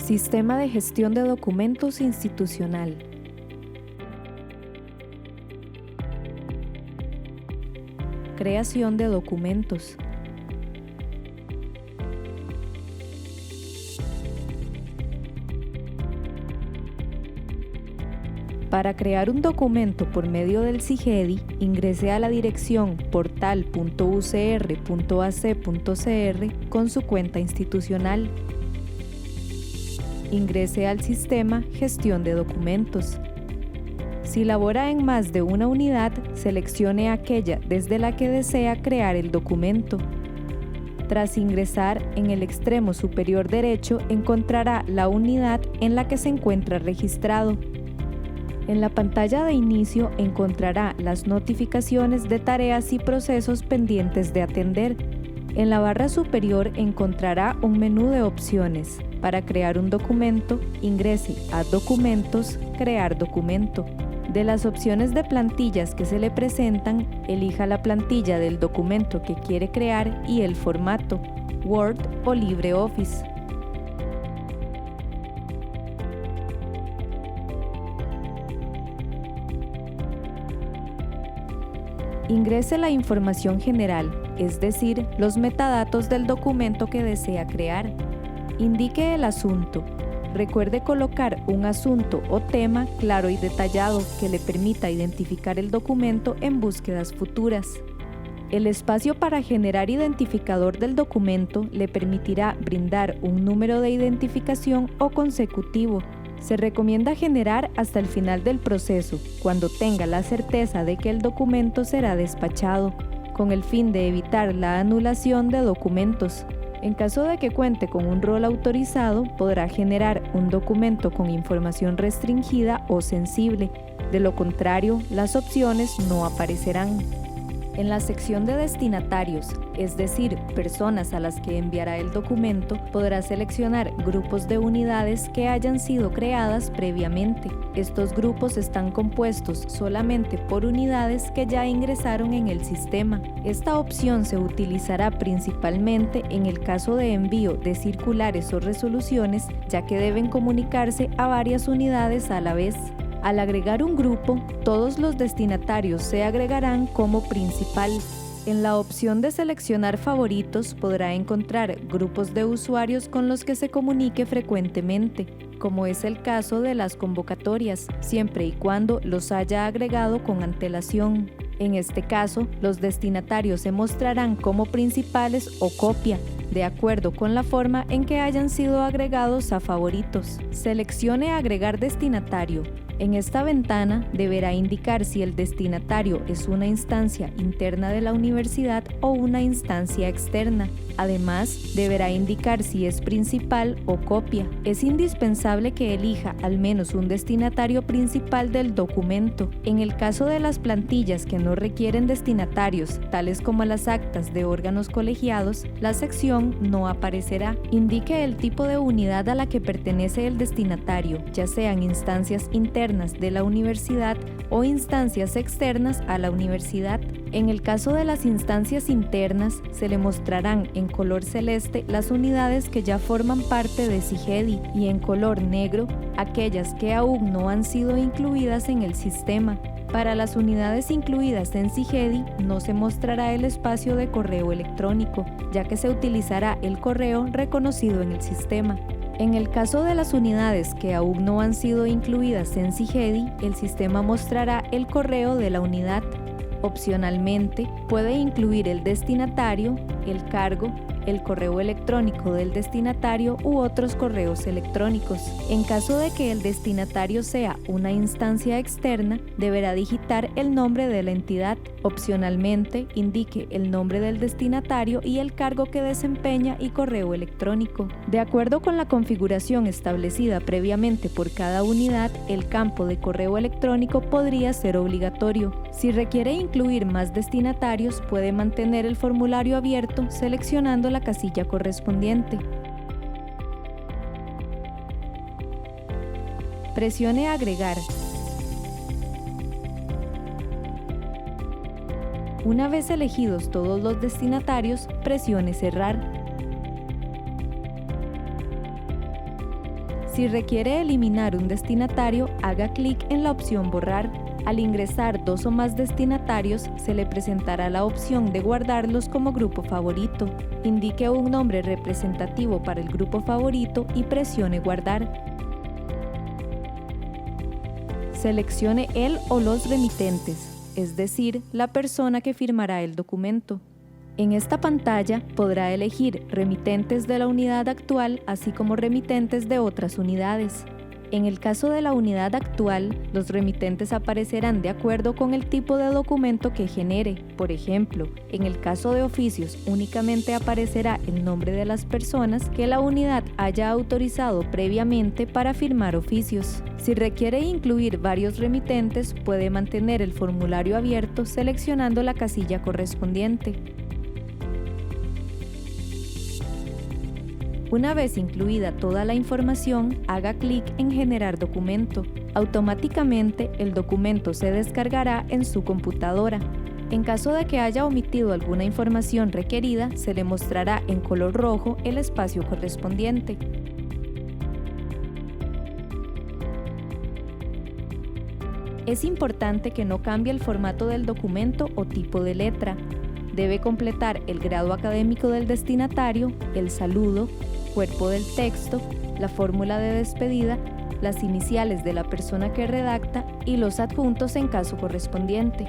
Sistema de gestión de documentos institucional. Creación de documentos. Para crear un documento por medio del SIGEDI, ingrese a la dirección portal.ucr.ac.cr con su cuenta institucional. Ingrese al sistema Gestión de documentos. Si labora en más de una unidad, seleccione aquella desde la que desea crear el documento. Tras ingresar, en el extremo superior derecho encontrará la unidad en la que se encuentra registrado. En la pantalla de inicio encontrará las notificaciones de tareas y procesos pendientes de atender. En la barra superior encontrará un menú de opciones. Para crear un documento, ingrese a Documentos, Crear documento. De las opciones de plantillas que se le presentan, elija la plantilla del documento que quiere crear y el formato, Word o LibreOffice. Ingrese la información general, es decir, los metadatos del documento que desea crear. Indique el asunto. Recuerde colocar un asunto o tema claro y detallado que le permita identificar el documento en búsquedas futuras. El espacio para generar identificador del documento le permitirá brindar un número de identificación o consecutivo. Se recomienda generar hasta el final del proceso, cuando tenga la certeza de que el documento será despachado, con el fin de evitar la anulación de documentos. En caso de que cuente con un rol autorizado, podrá generar un documento con información restringida o sensible. De lo contrario, las opciones no aparecerán. En la sección de destinatarios, es decir, personas a las que enviará el documento, podrá seleccionar grupos de unidades que hayan sido creadas previamente. Estos grupos están compuestos solamente por unidades que ya ingresaron en el sistema. Esta opción se utilizará principalmente en el caso de envío de circulares o resoluciones, ya que deben comunicarse a varias unidades a la vez. Al agregar un grupo, todos los destinatarios se agregarán como principal. En la opción de seleccionar favoritos podrá encontrar grupos de usuarios con los que se comunique frecuentemente, como es el caso de las convocatorias, siempre y cuando los haya agregado con antelación. En este caso, los destinatarios se mostrarán como principales o copia, de acuerdo con la forma en que hayan sido agregados a favoritos. Seleccione Agregar destinatario. En esta ventana deberá indicar si el destinatario es una instancia interna de la universidad o una instancia externa. Además, deberá indicar si es principal o copia. Es indispensable que elija al menos un destinatario principal del documento. En el caso de las plantillas que no requieren destinatarios, tales como las actas de órganos colegiados, la sección no aparecerá. Indique el tipo de unidad a la que pertenece el destinatario, ya sean instancias internas de la universidad o instancias externas a la universidad. En el caso de las instancias internas, se le mostrarán en color celeste las unidades que ya forman parte de SIGEDI y en color negro aquellas que aún no han sido incluidas en el sistema. Para las unidades incluidas en SIGEDI no se mostrará el espacio de correo electrónico, ya que se utilizará el correo reconocido en el sistema. En el caso de las unidades que aún no han sido incluidas en SIGEDI, el sistema mostrará el correo de la unidad. Opcionalmente, puede incluir el destinatario, el cargo, el correo electrónico del destinatario u otros correos electrónicos. En caso de que el destinatario sea una instancia externa, deberá digitar el nombre de la entidad. Opcionalmente, indique el nombre del destinatario y el cargo que desempeña y correo electrónico. De acuerdo con la configuración establecida previamente por cada unidad, el campo de correo electrónico podría ser obligatorio. Si requiere incluir más destinatarios, puede mantener el formulario abierto seleccionando la casilla correspondiente. Presione Agregar. Una vez elegidos todos los destinatarios, presione Cerrar. Si requiere eliminar un destinatario, haga clic en la opción Borrar. Al ingresar 2 o más destinatarios, se le presentará la opción de guardarlos como grupo favorito. Indique un nombre representativo para el grupo favorito y presione Guardar. Seleccione el o los remitentes, es decir, la persona que firmará el documento. En esta pantalla podrá elegir remitentes de la unidad actual, así como remitentes de otras unidades. En el caso de la unidad actual, los remitentes aparecerán de acuerdo con el tipo de documento que genere. Por ejemplo, en el caso de oficios, únicamente aparecerá el nombre de las personas que la unidad haya autorizado previamente para firmar oficios. Si requiere incluir varios remitentes, puede mantener el formulario abierto seleccionando la casilla correspondiente. Una vez incluida toda la información, haga clic en Generar documento. Automáticamente, el documento se descargará en su computadora. En caso de que haya omitido alguna información requerida, se le mostrará en color rojo el espacio correspondiente. Es importante que no cambie el formato del documento o tipo de letra. Debe completar el grado académico del destinatario, el saludo, cuerpo del texto, la fórmula de despedida, las iniciales de la persona que redacta y los adjuntos en caso correspondiente.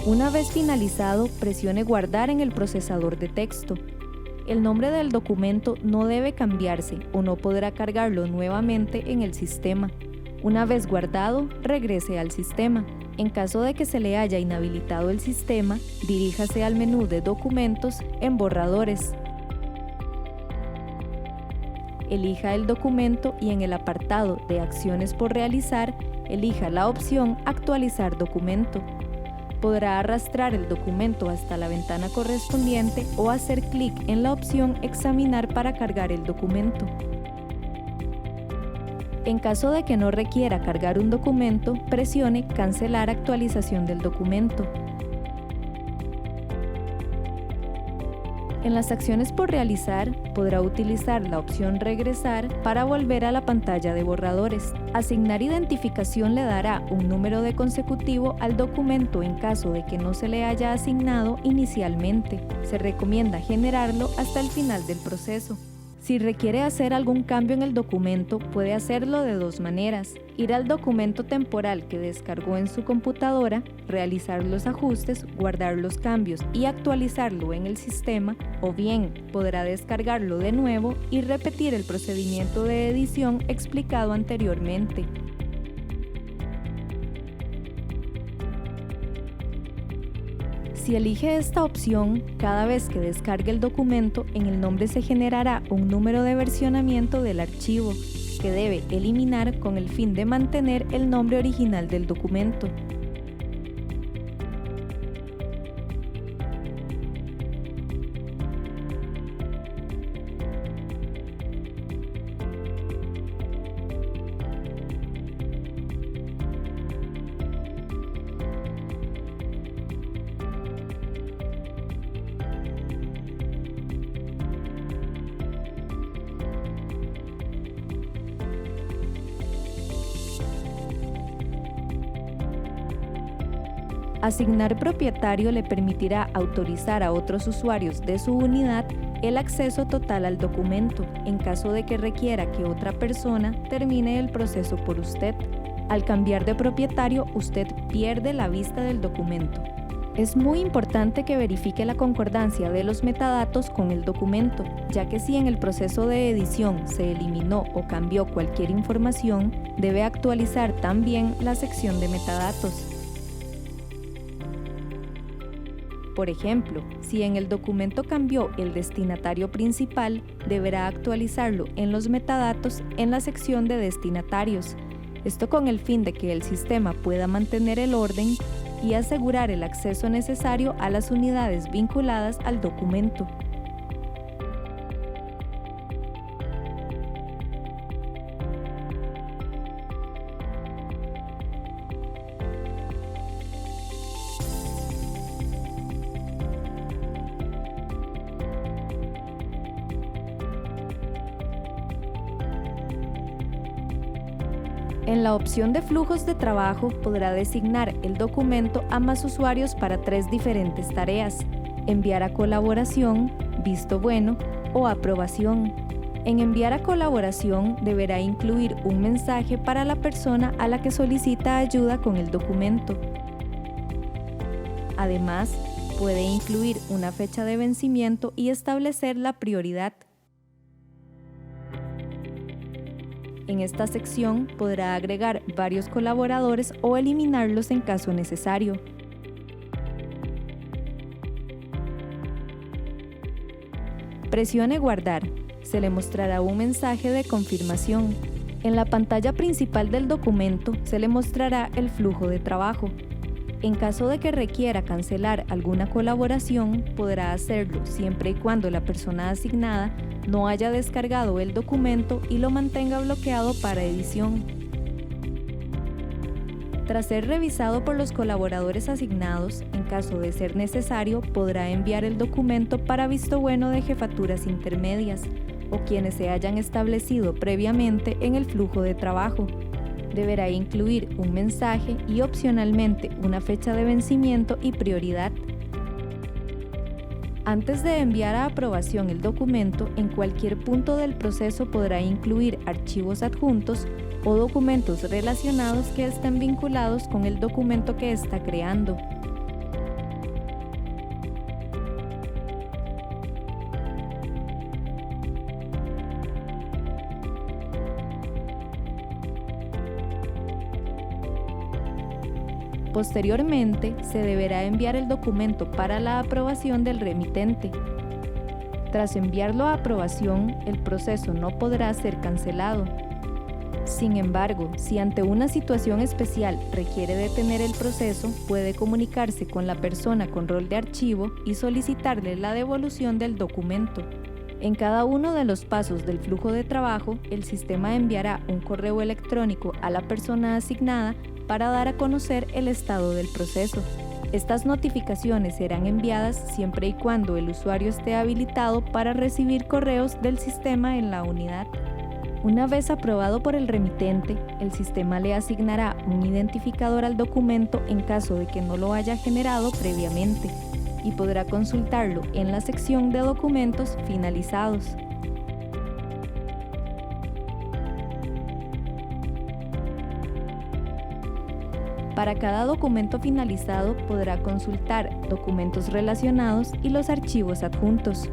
Una vez finalizado, presione Guardar en el procesador de texto. El nombre del documento no debe cambiarse o no podrá cargarlo nuevamente en el sistema. Una vez guardado, regrese al sistema. En caso de que se le haya inhabilitado el sistema, diríjase al menú de Documentos en Borradores. Elija el documento y en el apartado de Acciones por realizar, elija la opción Actualizar documento. Podrá arrastrar el documento hasta la ventana correspondiente o hacer clic en la opción Examinar para cargar el documento. En caso de que no requiera cargar un documento, presione Cancelar actualización del documento. En las acciones por realizar, podrá utilizar la opción Regresar para volver a la pantalla de borradores. Asignar identificación le dará un número de consecutivo al documento en caso de que no se le haya asignado inicialmente. Se recomienda generarlo hasta el final del proceso. Si requiere hacer algún cambio en el documento, puede hacerlo de 2 maneras. Ir al documento temporal que descargó en su computadora, realizar los ajustes, guardar los cambios y actualizarlo en el sistema, o bien podrá descargarlo de nuevo y repetir el procedimiento de edición explicado anteriormente. Si elige esta opción, cada vez que descargue el documento, en el nombre se generará un número de versionamiento del archivo, que debe eliminar con el fin de mantener el nombre original del documento. Asignar propietario le permitirá autorizar a otros usuarios de su unidad el acceso total al documento, en caso de que requiera que otra persona termine el proceso por usted. Al cambiar de propietario, usted pierde la vista del documento. Es muy importante que verifique la concordancia de los metadatos con el documento, ya que si en el proceso de edición se eliminó o cambió cualquier información, debe actualizar también la sección de metadatos. Por ejemplo, si en el documento cambió el destinatario principal, deberá actualizarlo en los metadatos en la sección de destinatarios. Esto con el fin de que el sistema pueda mantener el orden y asegurar el acceso necesario a las unidades vinculadas al documento. En la opción de flujos de trabajo podrá designar el documento a más usuarios para 3 diferentes tareas: enviar a colaboración, visto bueno o aprobación. En enviar a colaboración deberá incluir un mensaje para la persona a la que solicita ayuda con el documento. Además, puede incluir una fecha de vencimiento y establecer la prioridad. En esta sección podrá agregar varios colaboradores o eliminarlos en caso necesario. Presione Guardar. Se le mostrará un mensaje de confirmación. En la pantalla principal del documento se le mostrará el flujo de trabajo. En caso de que requiera cancelar alguna colaboración, podrá hacerlo siempre y cuando la persona asignada no haya descargado el documento y lo mantenga bloqueado para edición. Tras ser revisado por los colaboradores asignados, en caso de ser necesario, podrá enviar el documento para visto bueno de jefaturas intermedias o quienes se hayan establecido previamente en el flujo de trabajo. Deberá incluir un mensaje y opcionalmente una fecha de vencimiento y prioridad. Antes de enviar a aprobación el documento, en cualquier punto del proceso podrá incluir archivos adjuntos o documentos relacionados que estén vinculados con el documento que está creando. Posteriormente, se deberá enviar el documento para la aprobación del remitente. Tras enviarlo a aprobación, el proceso no podrá ser cancelado. Sin embargo, si ante una situación especial requiere detener el proceso, puede comunicarse con la persona con rol de archivo y solicitarle la devolución del documento. En cada uno de los pasos del flujo de trabajo, el sistema enviará un correo electrónico a la persona asignada para dar a conocer el estado del proceso. Estas notificaciones serán enviadas siempre y cuando el usuario esté habilitado para recibir correos del sistema en la unidad. Una vez aprobado por el remitente, el sistema le asignará un identificador al documento en caso de que no lo haya generado previamente y podrá consultarlo en la sección de documentos finalizados. Para cada documento finalizado podrá consultar documentos relacionados y los archivos adjuntos.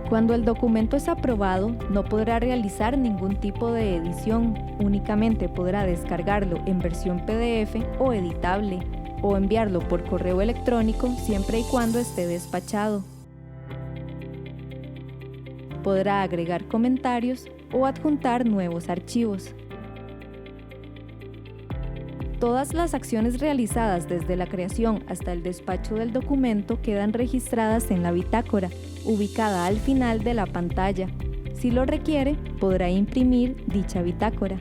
Cuando el documento es aprobado, no podrá realizar ningún tipo de edición, únicamente podrá descargarlo en versión PDF o editable, o enviarlo por correo electrónico siempre y cuando esté despachado. Podrá agregar comentarios o adjuntar nuevos archivos. Todas las acciones realizadas desde la creación hasta el despacho del documento quedan registradas en la bitácora, ubicada al final de la pantalla. Si lo requiere, podrá imprimir dicha bitácora.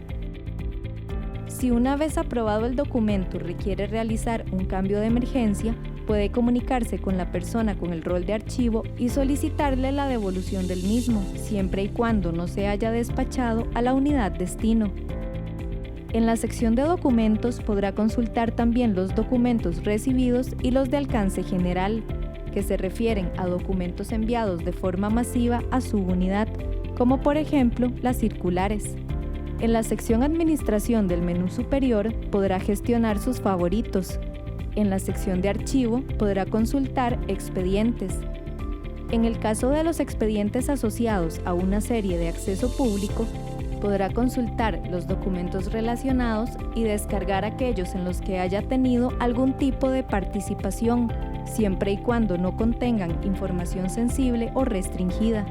Si una vez aprobado el documento requiere realizar un cambio de emergencia, puede comunicarse con la persona con el rol de archivo y solicitarle la devolución del mismo, siempre y cuando no se haya despachado a la unidad destino. En la sección de documentos podrá consultar también los documentos recibidos y los de alcance general, que se refieren a documentos enviados de forma masiva a su unidad, como por ejemplo las circulares. En la sección Administración del menú superior podrá gestionar sus favoritos. En la sección de Archivo podrá consultar expedientes. En el caso de los expedientes asociados a una serie de acceso público, podrá consultar los documentos relacionados y descargar aquellos en los que haya tenido algún tipo de participación, siempre y cuando no contengan información sensible o restringida.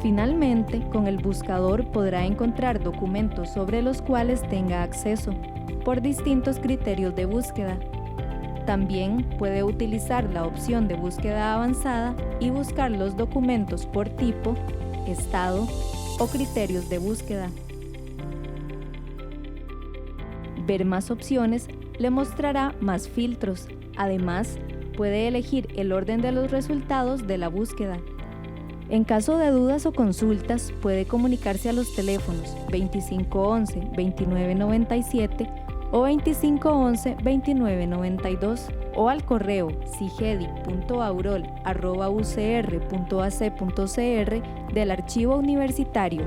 Finalmente, con el buscador podrá encontrar documentos sobre los cuales tenga acceso, por distintos criterios de búsqueda. También puede utilizar la opción de búsqueda avanzada y buscar los documentos por tipo, estado o criterios de búsqueda. Ver más opciones le mostrará más filtros. Además, puede elegir el orden de los resultados de la búsqueda. En caso de dudas o consultas, puede comunicarse a los teléfonos 2511-2997 o 2511-2992 o al correo sigedi.aurol@ucr.ac.cr del Archivo Universitario.